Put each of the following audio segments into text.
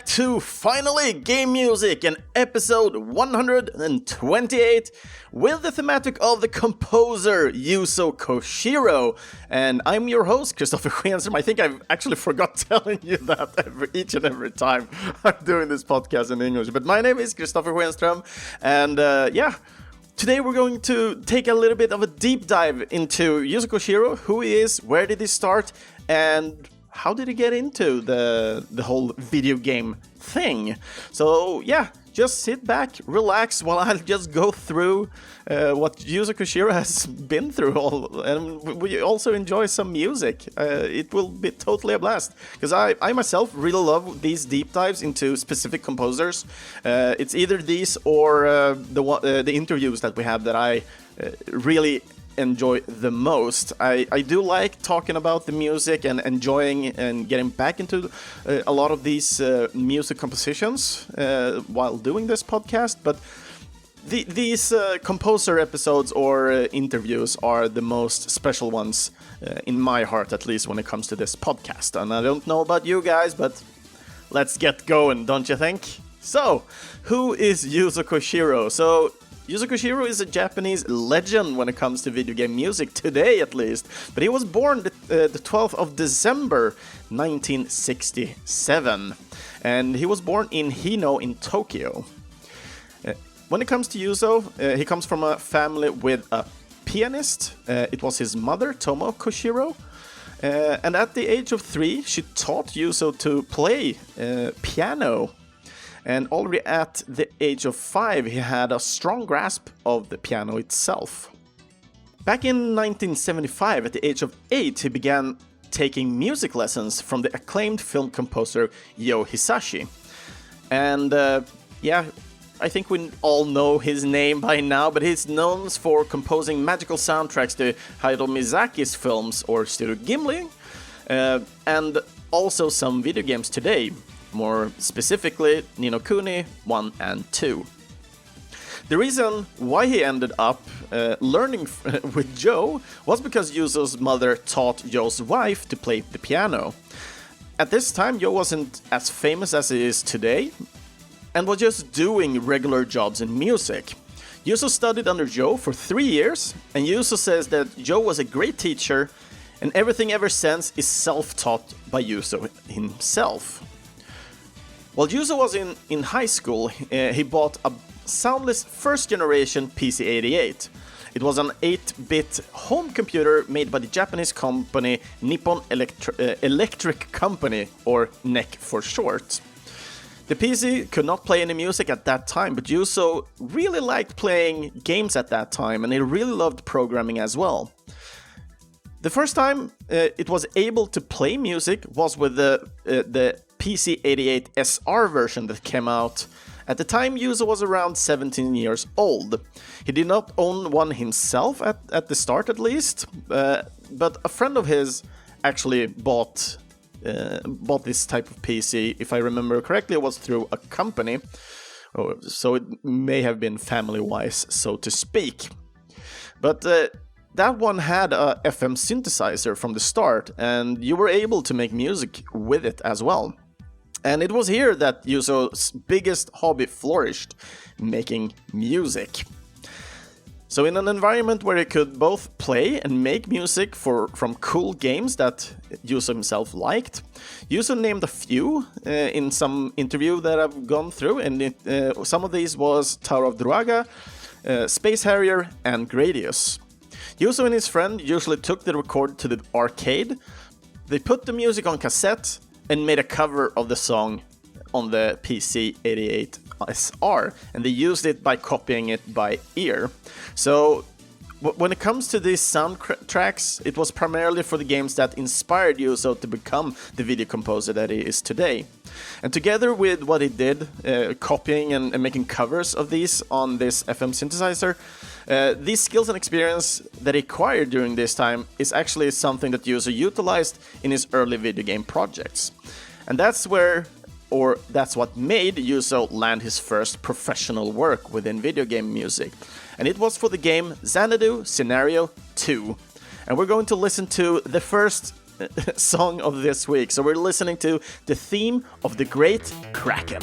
back to Finally Game Music and episode 128 with the thematic of the composer Yuzo Koshiro. And I'm your host, Kristoffer Schenström. I think I've actually forgot telling you that each and every time I'm doing this podcast in English. But my name is Kristoffer Schenström, and today we're going to take a little bit of a deep dive into Yuzo Koshiro, who he is, where did he start, and how did he get into the whole video game thing? So yeah, just sit back, relax, while I'll just go through what Yuzo Koshiro has been through, and we also enjoy some music. It will be totally a blast, because I myself really love these deep dives into specific composers. It's either these or the interviews that we have that I really enjoy the most. I do like talking about the music and enjoying and getting back into a lot of these music compositions while doing this podcast, but these composer episodes or interviews are the most special ones in my heart, at least when it comes to this podcast. And I don't know about you guys, but let's get going, don't you think? So, who is Yuzo Koshiro? So, Yuzo Koshiro is a Japanese legend when it comes to video game music, today at least, but he was born the 12th of December 1967, and he was born in Hino in Tokyo. When it comes to Yuzo, he comes from a family with a pianist. It was his mother, Tomo Koshiro, and at the age of 3, she taught Yuzo to play piano. And already at the age of 5, he had a strong grasp of the piano itself. Back in 1975, at the age of 8, he began taking music lessons from the acclaimed film composer Yo Hisashi. And I think we all know his name by now, but he's known for composing magical soundtracks to Hayao Miyazaki's films or Studio Ghibli, and also some video games today. More specifically, Ni no Kuni 1 and 2. The reason why he ended up learning with Joe was because Yuzo's mother taught Joe's wife to play the piano. At this time, Joe wasn't as famous as he is today, and was just doing regular jobs in music. Yuzo studied under Joe for 3 years, and Yuzo says that Joe was a great teacher, and everything ever since is self-taught by Yuzo himself. While Yuzo was in high school, he bought a soundless first-generation PC-88. It was an 8-bit home computer made by the Japanese company Nippon Electric Company, or NEC for short. The PC could not play any music at that time, but Yuzo really liked playing games at that time, and he really loved programming as well. The first time it was able to play music was with the PC-88 SR version that came out. At the time, Yuzo was around 17 years old. He did not own one himself at the start, at least, but a friend of his actually bought this type of PC. If I remember correctly, it was through a company, so it may have been family-wise, so to speak. But that one had a FM synthesizer from the start, and you were able to make music with it as well. And it was here that Yuzo's biggest hobby flourished, making music. So in an environment where he could both play and make music from cool games that Yuzo himself liked, Yuzo named a few in some interview that I've gone through, and some of these was Tower of Druaga, Space Harrier, and Gradius. Yuzo and his friend usually took the record to the arcade. They put the music on cassette and made a cover of the song on the PC-88 SR, and they used it by copying it by ear. So when it comes to these soundtracks, it was primarily for the games that inspired Yuzo to become the video composer that he is today. And together with what he did, copying and making covers of these on this FM synthesizer, these skills and experience that he acquired during this time is actually something that Yuzo utilized in his early video game projects. And that's what made Yuzo land his first professional work within video game music. And it was for the game Xanadu Scenario 2. And we're going to listen to the first song of this week. So we're listening to the theme of the Great Kraken.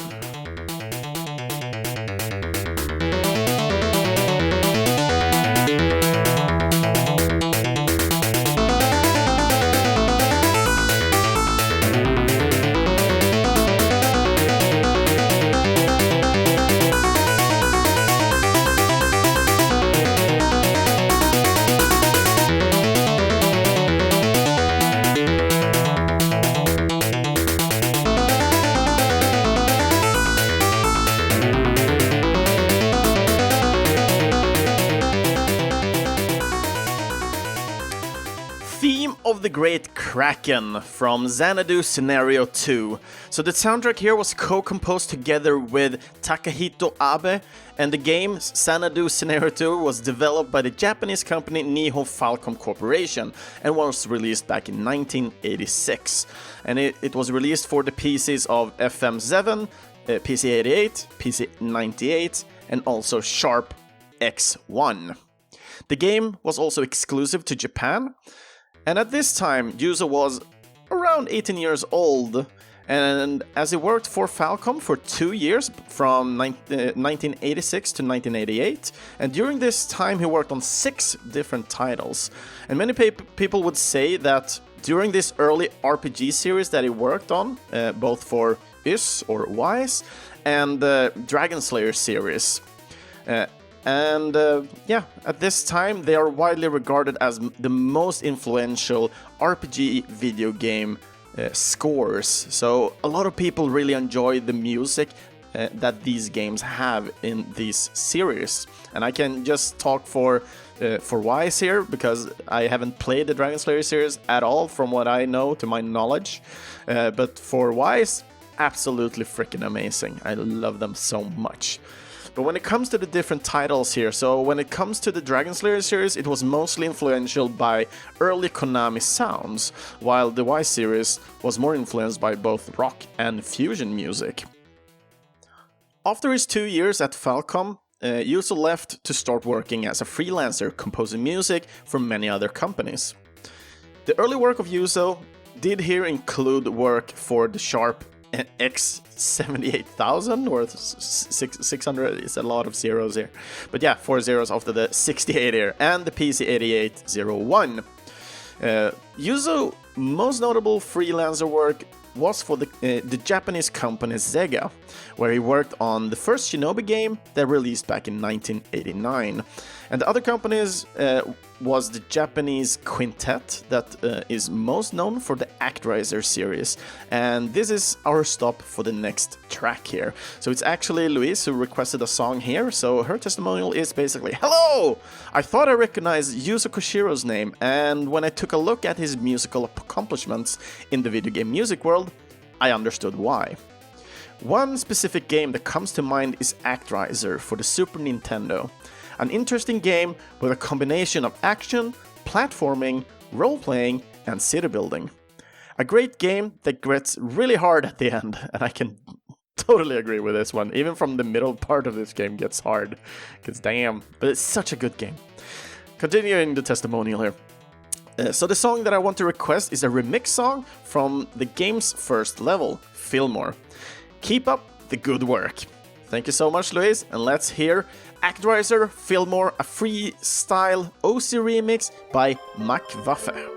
Of the Great Kraken from Xanadu Scenario 2. So the soundtrack here was co-composed together with Takahito Abe, and the game Xanadu Scenario 2 was developed by the Japanese company Nihon Falcom Corporation and was released back in 1986. And it was released for the PCs of FM7, PC88, PC98, and also Sharp X1. The game was also exclusive to Japan. And at this time, Yuzo was around 18 years old, and as he worked for Falcom for 2 years, from 1986 to 1988, and during this time he worked on 6 different titles. And many people would say that during this early RPG series that he worked on, both for Ys or Wise and the Dragon Slayer series, at this time they are widely regarded as the most influential RPG video game scores. So a lot of people really enjoy the music that these games have in these series. And I can just talk for Wise here, because I haven't played the Dragon Slayer series at all from what I know to my knowledge. But for Wise, absolutely freaking amazing. I love them so much. But when it comes to the different titles here, so when it comes to the Dragon Slayer series, it was mostly influential by early Konami sounds, while the Y series was more influenced by both rock and fusion music. After his 2 years at Falcom, Yuzo left to start working as a freelancer, composing music for many other companies. The early work of Yuzo did here include work for the Sharp X78000 or 600, it's a lot of zeros here, but yeah, 4 zeros after the 68 here, and the PC8801. Yuzo most notable freelancer work was for the Japanese company Sega, where he worked on the first Shinobi game that released back in 1989. And the other companies was the Japanese Quintet that is most known for the Actraiser series. And this is our stop for the next track here. So it's actually Louise who requested a song here, so her testimonial is basically, "Hello! I thought I recognized Yuzo Koshiro's name, and when I took a look at his musical accomplishments in the video game music world, I understood why. One specific game that comes to mind is Actraiser for the Super Nintendo. An interesting game with a combination of action, platforming, role-playing, and city building. A great game that gets really hard at the end, and I can totally agree with this one. Even from the middle part of this game gets hard, because damn, but it's such a good game." Continuing the testimonial here. So the song that I want to request is a remix song from the game's first level, Fillmore. Keep up the good work. Thank you so much, Louise, and let's hear Actraiser Fillmore, a freestyle OC remix by McWaffe.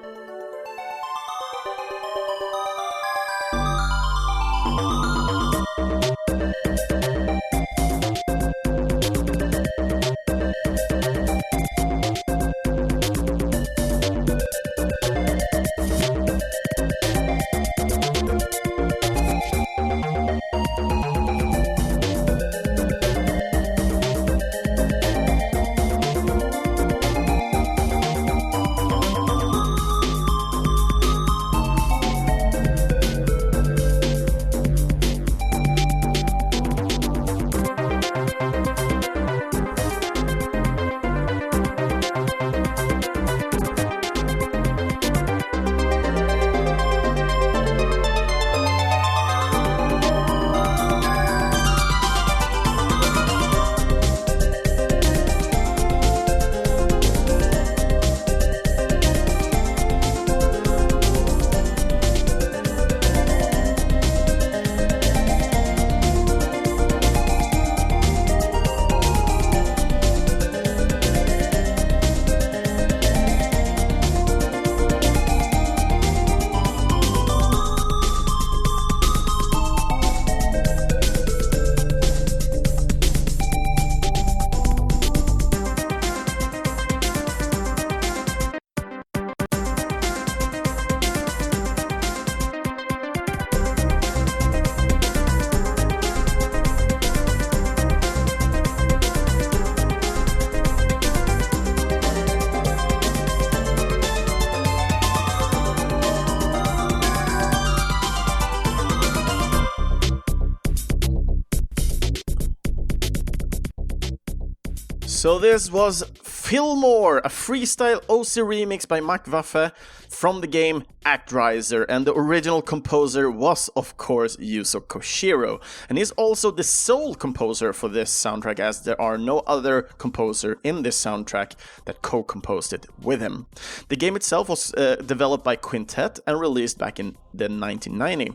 So this was Fillmore, a freestyle OC remix by McWaffe from the game Actraiser, and the original composer was of course Yuzo Koshiro, and he's also the sole composer for this soundtrack, as there are no other composer in this soundtrack that co-composed it with him. The game itself was developed by Quintet and released back in the 1990.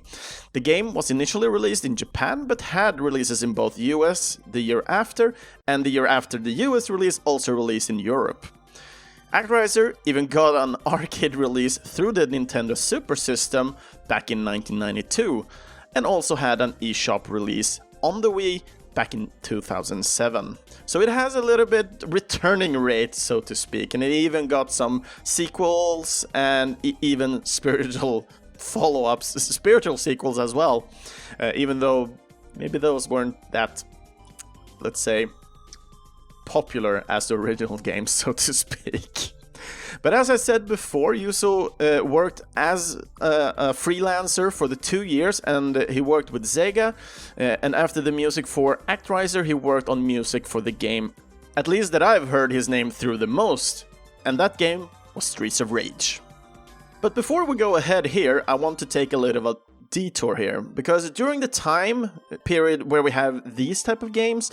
The game was initially released in Japan, but had releases in both US the year after, and the year after the US release also released in Europe. Actraiser even got an arcade release through the Nintendo Super System back in 1992, and also had an eShop release on the Wii back in 2007. So it has a little bit returning rate, so to speak, and it even got some sequels and even spiritual follow-ups, spiritual sequels as well, even though maybe those weren't that, let's say, popular as the original game, so to speak. But as I said before, Yuzo worked as a freelancer for the 2 years, and he worked with Sega, and after the music for Actraiser, he worked on music for the game, at least that I've heard his name through the most, and that game was Streets of Rage. But before we go ahead here, I want to take a little detour here, because during the time period where we have these type of games,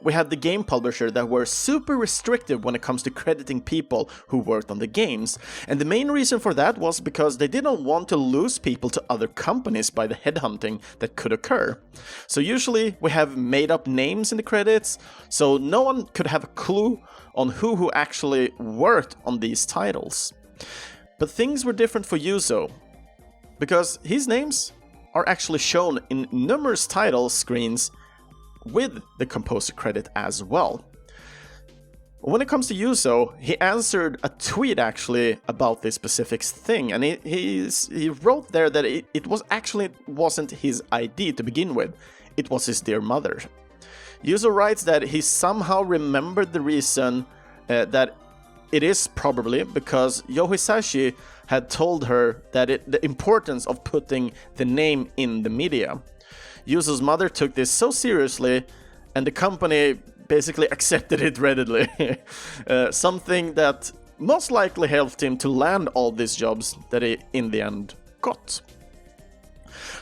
we had the game publisher that were super restrictive when it comes to crediting people who worked on the games, and the main reason for that was because they didn't want to lose people to other companies by the headhunting that could occur. So usually we have made up names in the credits, so no one could have a clue on who actually worked on these titles. But things were different for Yuzo, because his names are actually shown in numerous title screens with the composer credit as well. When it comes to Yuzo, he answered a tweet actually about this specific thing, and he wrote there that it wasn't his idea to begin with, it was his dear mother. Yuzo writes that he somehow remembered the reason that it is probably because Yohisashi had told her that the importance of putting the name in the media. Yuzo's mother took this so seriously, and the company basically accepted it readily. Something that most likely helped him to land all these jobs that he in the end got.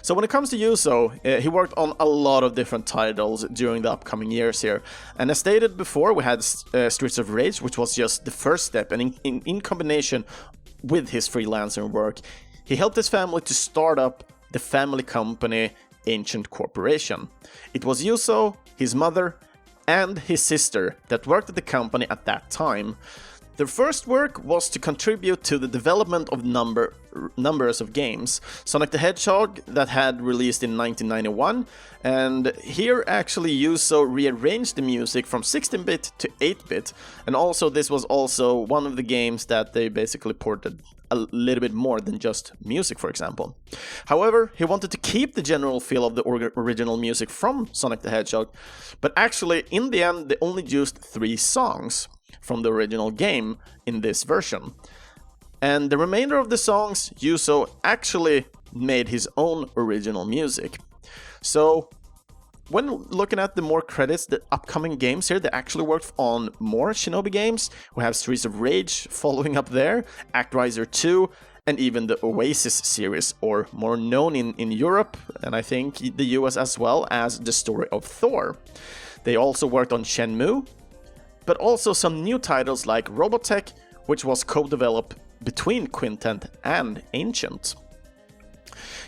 So when it comes to Yuzo, he worked on a lot of different titles during the upcoming years here. And as stated before, we had Streets of Rage, which was just the first step, and in combination with his freelancer work, he helped his family to start up the family company Ancient Corporation. It was Yuzo, his mother, and his sister that worked at the company at that time. Their first work was to contribute to the development of numbers of games. Sonic the Hedgehog that had released in 1991, and here actually Yuzo rearranged the music from 16-bit to 8-bit, and also this was also one of the games that they basically ported a little bit more than just music, for example. However, he wanted to keep the general feel of the original music from Sonic the Hedgehog, but actually in the end they only used 3 songs from the original game in this version. And the remainder of the songs, Yuzo actually made his own original music. So when looking at the more credits, the upcoming games here, they actually worked on more Shinobi games. We have Streets of Rage following up there, Actraiser 2, and even the Oasis series, or more known in Europe, and I think the US as well, as The Story of Thor. They also worked on Shenmue, but also some new titles like Robotech, which was co-developed between Quintet and Ancient.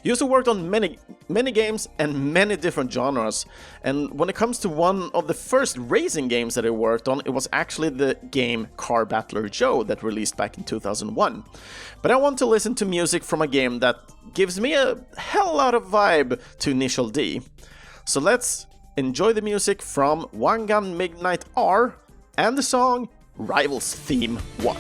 Yuzo worked on many games and many different genres, and when it comes to one of the first racing games that he worked on, it was actually the game Car Battler Joe that released back in 2001. But I want to listen to music from a game that gives me a hell lot of vibe to Initial D. So let's enjoy the music from One Gun Midnight R and the song Rivals Theme 1.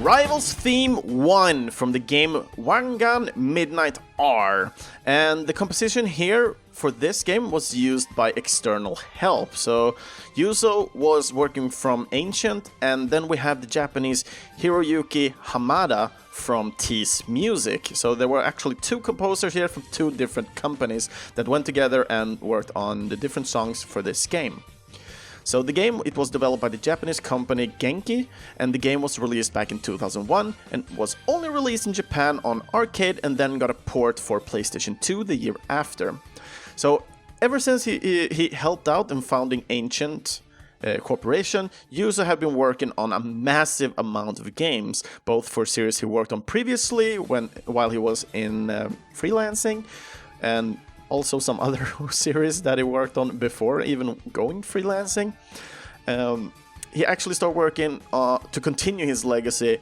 Rivals Theme 1 from the game Wangan Midnight R. And the composition here for this game was used by external help. So Yuzo was working from Ancient, and then we have the Japanese Hiroyuki Hamada from T's Music. So there were actually two composers here from two different companies that went together and worked on the different songs for this game. So the game, it was developed by the Japanese company Genki, and the game was released back in 2001 and was only released in Japan on arcade and then got a port for PlayStation 2 the year after. So ever since he helped out in founding Ancient Corporation, Yuzo had been working on a massive amount of games, both for series he worked on previously while he was in freelancing, and also some other series that he worked on before even going freelancing. He actually started working to continue his legacy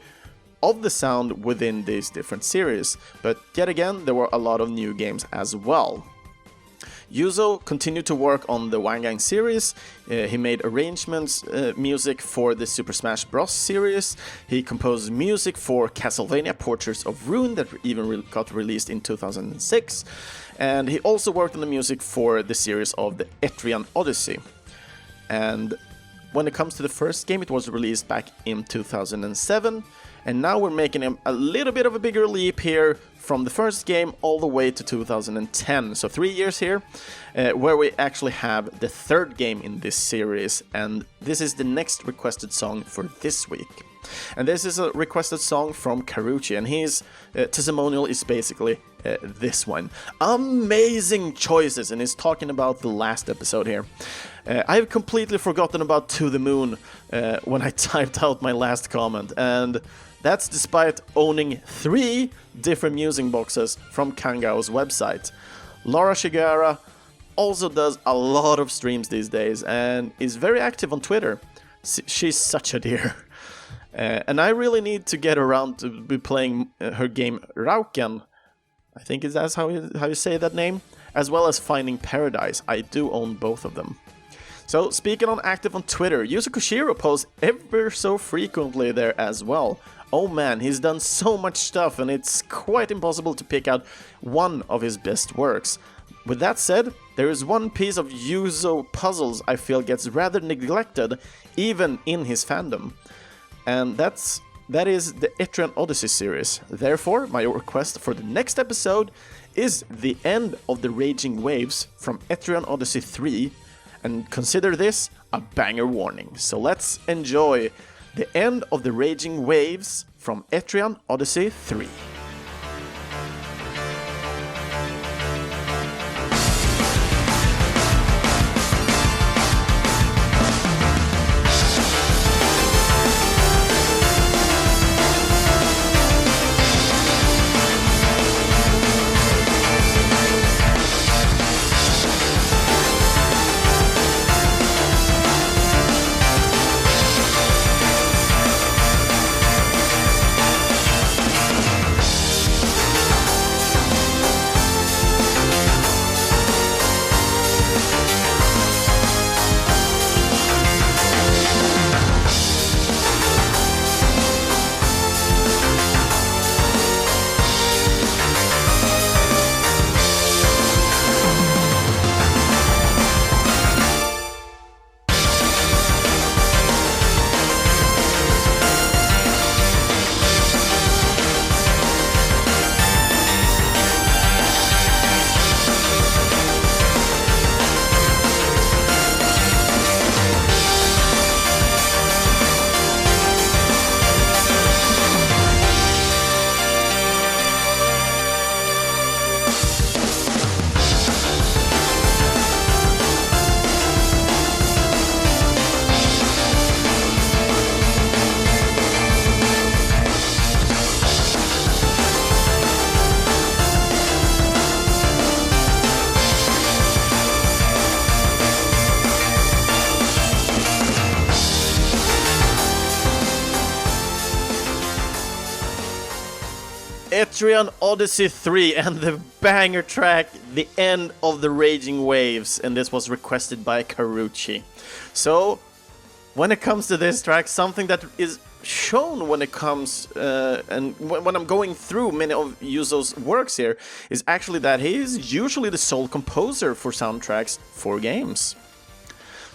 of the sound within these different series, but yet again there were a lot of new games as well. Yuzo continued to work on the Wangan series. He made arrangements, music for the Super Smash Bros. Series. He composed music for Castlevania Portraits of Ruin that even got released in 2006. And he also worked on the music for the series of the Etrian Odyssey. And when it comes to the first game, it was released back in 2007. And now we're making a little bit of a bigger leap here from the first game all the way to 2010. So 3 years here, where we actually have the third game in this series. And this is the next requested song for this week. And this is a requested song from Karuchi, and his testimonial is basically this one. Amazing choices, and he's talking about the last episode here. I have completely forgotten about To the Moon when I typed out my last comment, and that's despite owning 3 different music boxes from Kangao's website. Laura Shigara also does a lot of streams these days and is very active on Twitter. She's such a dear. And I really need to get around to be playing her game Rauken. I think that's how you say that name. As well as Finding Paradise. I do own both of them. So speaking on active on Twitter, Yuzo Koshiro posts ever so frequently there as well. Oh man, he's done so much stuff and it's quite impossible to pick out one of his best works. With that said, there is one piece of Yuzo puzzles I feel gets rather neglected even in his fandom. And that is the Etrian Odyssey series. Therefore, my request for the next episode is the end of the Raging Waves from Etrian Odyssey 3, and consider this a banger warning. So let's enjoy the end of the Raging Waves from Etrian Odyssey 3. Etrian Odyssey 3 and the banger track, The End of the Raging Waves, and this was requested by Karuchi. So, when it comes to this track, something that is shown when it comes and when I'm going through many of Yuzo's works here is actually that he is usually the sole composer for soundtracks for games.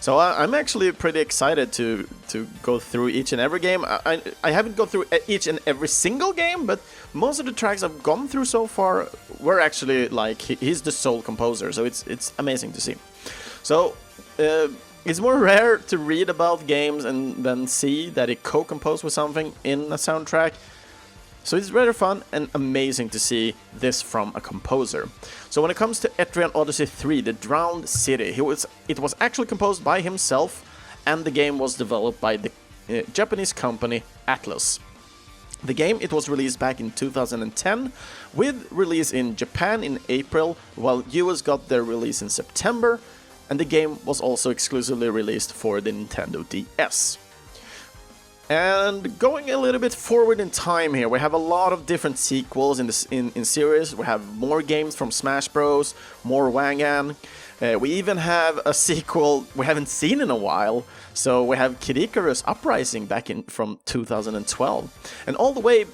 So I'm actually pretty excited to go through each and every game. I haven't gone through each and every single game, but most of the tracks I've gone through so far were actually like he's the sole composer, so it's amazing to see. So it's more rare to read about games and then see that it co-composed with something in a soundtrack. So it's rather fun and amazing to see this from a composer. So when it comes to Etrian Odyssey 3, The Drowned City, it was actually composed by himself, and the game was developed by the Japanese company Atlus. The game, it was released back in 2010, with release in Japan in April, while US got their release in September, and the game was also exclusively released for the Nintendo DS. And going a little bit forward in time here, we have a lot of different sequels in series. We have more games from Smash Bros, more Wangan. We even have a sequel we haven't seen in a while. So we have Kid Icarus Uprising back from 2012. And all the way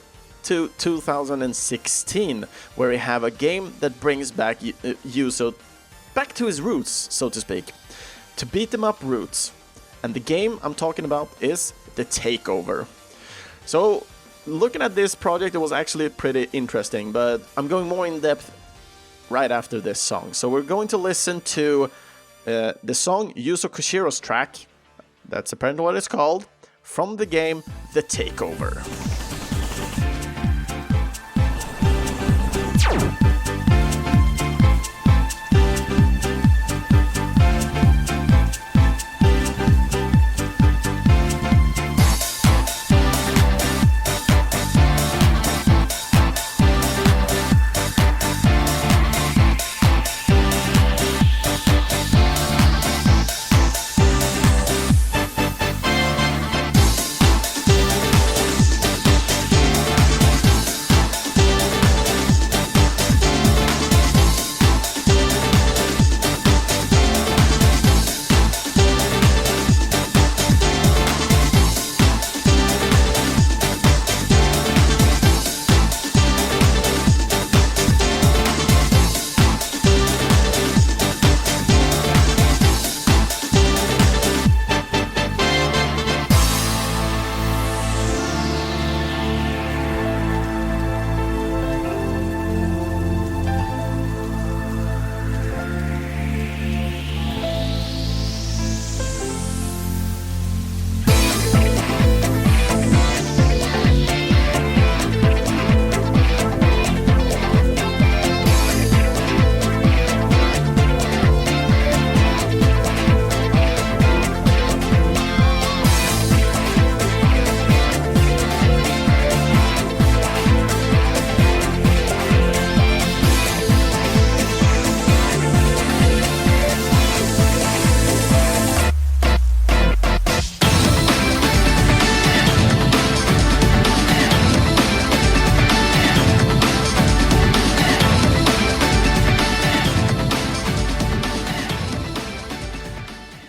to 2016, where we have a game that brings back Yuzo back to his roots, so to speak. To beat them up roots. And the game I'm talking about is The Takeover. So, looking at this project, it was actually pretty interesting, but I'm going more in depth right after this song. So we're going to listen to the song Yuzo Koshiro's track, that's apparently what it's called, from the game The Takeover.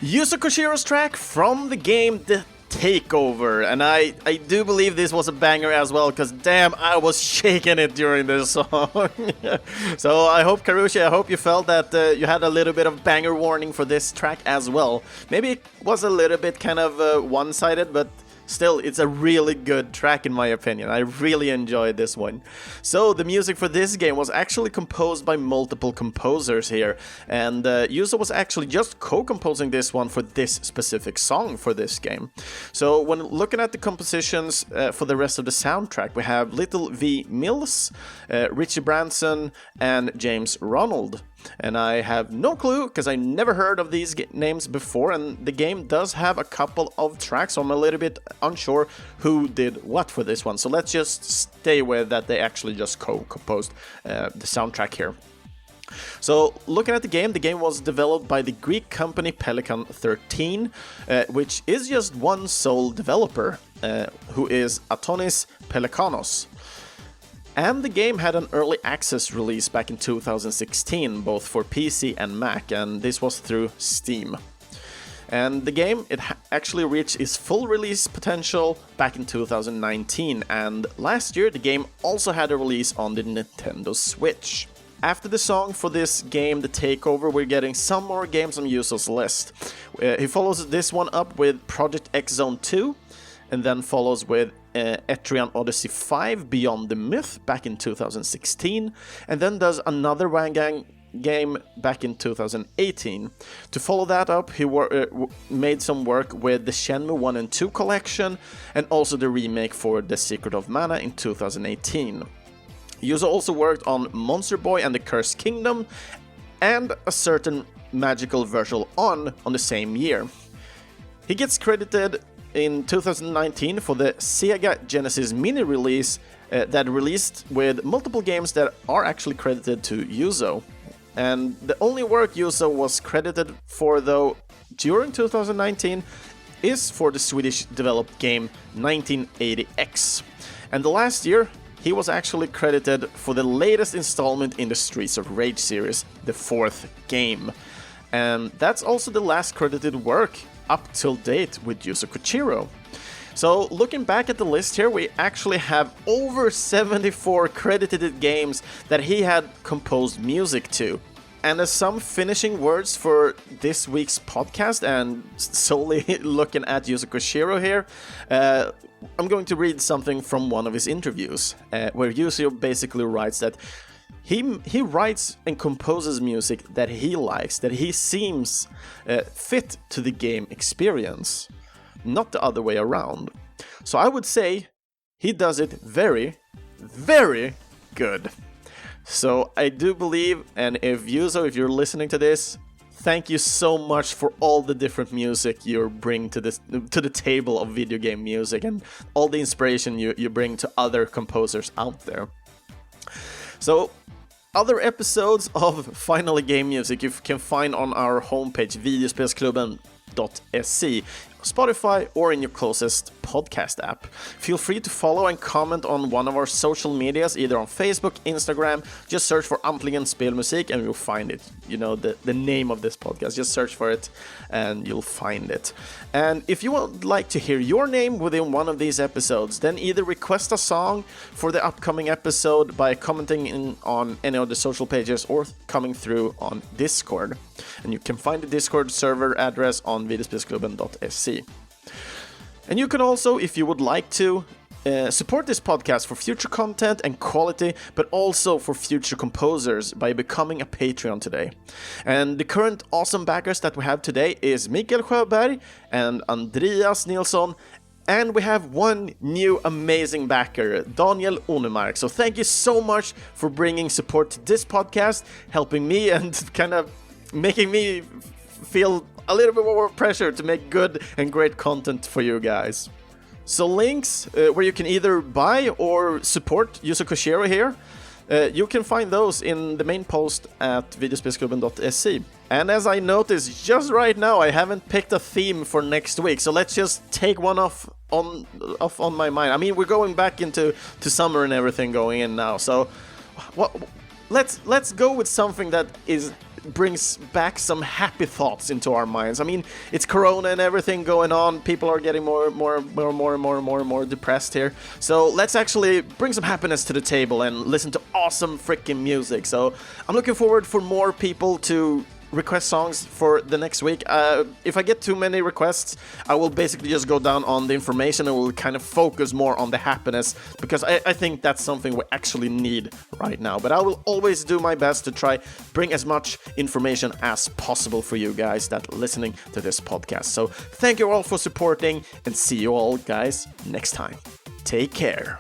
Yuzo Koshiro's track from the game The Takeover, and I do believe this was a banger as well, because damn, I was shaking it during this song. So I hope, Karushi, I hope you felt that you had a little bit of banger warning for this track as well. Maybe it was a little bit kind of one-sided, but still, it's a really good track in my opinion. I really enjoyed this one. So the music for this game was actually composed by multiple composers here, and Yuzo was actually just co-composing this one for this specific song for this game. So when looking at the compositions for the rest of the soundtrack, we have Little V. Mills, Richie Branson, and James Ronald. And I have no clue, because I never heard of these names before, and the game does have a couple of tracks, so I'm a little bit unsure who did what for this one. So let's just stay with that they actually just co-composed the soundtrack here. So looking at the game was developed by the Greek company Pelican 13, which is just one sole developer, who is Atonis Pelikanos. And the game had an early access release back in 2016, both for PC and Mac, and this was through Steam. And the game, it actually reached its full release potential back in 2019, and last year the game also had a release on the Nintendo Switch. After the song for this game, The Takeover, we're getting some more games on Yuzo's list. He follows this one up with Project X Zone 2, and then follows with Etrian Odyssey 5 Beyond the Myth back in 2016, and then does another Wangang game back in 2018. To follow that up, he made some work with the Shenmue 1 and 2 collection, and also the remake for The Secret of Mana in 2018. Yuzo also worked on Monster Boy and the Cursed Kingdom, and a certain Magical Virtual On the same year. He gets credited in 2019 for the Sega Genesis mini release that released with multiple games that are actually credited to Yuzo. And the only work Yuzo was credited for, though, during 2019 is for the Swedish developed game 1980X. And the last year, he was actually credited for the latest installment in the Streets of Rage series, the 4th game. And that's also the last credited work up till date with Yuzo Koshiro. So looking back at the list here, we actually have over 74 credited games that he had composed music to. And as some finishing words for this week's podcast, and solely looking at Yuzo Koshiro here, I'm going to read something from one of his interviews, where Yuzo basically writes that he writes and composes music that he likes, that he seems fit to the game experience, not the other way around. So I would say he does it very, very good. So I do believe, and if Yuzo, if you're listening to this, thank you so much for all the different music you bring to the table of video game music, and all the inspiration you bring to other composers out there. So other episodes of Finally Game Music you can find on our homepage, Videospelsklubben.se, Spotify, or in your closest podcast app. Feel free to follow and comment on one of our social medias, either on Facebook, Instagram. Just search for Äntligen Spelmusik and you'll find it. You know, the name of this podcast. Just search for it and you'll find it. And if you would like to hear your name within one of these episodes, then either request a song for the upcoming episode by commenting on any of the social pages or coming through on Discord. And you can find the Discord server address on Videospelsklubben.se. And you can also, if you would like to, support this podcast for future content and quality, but also for future composers by becoming a Patreon today. And the current awesome backers that we have today is Mikael Sjöberg and Andreas Nilsson. And we have one new amazing backer, Daniel Onemark. So thank you so much for bringing support to this podcast, helping me and kind of making me feel a little bit more pressure to make good and great content for you guys. So links where you can either buy or support Yuzo Koshiro here, you can find those in the main post at Videospelsklubben.se. And as I noticed just right now, I haven't picked a theme for next week, so let's just take one off on my mind. I mean, we're going back into summer and everything going in now, so let's go with something that brings back some happy thoughts into our minds. I mean, it's Corona and everything going on. People are getting more depressed here. So let's actually bring some happiness to the table and listen to awesome freaking music. So I'm looking forward for more people to request songs for the next week. If I get too many requests, I will basically just go down on the information and we'll kind of focus more on the happiness, because I think that's something we actually need right now. But I will always do my best to try bring as much information as possible for you guys that are listening to this podcast. So thank you all for supporting, and see you all guys next time. Take care.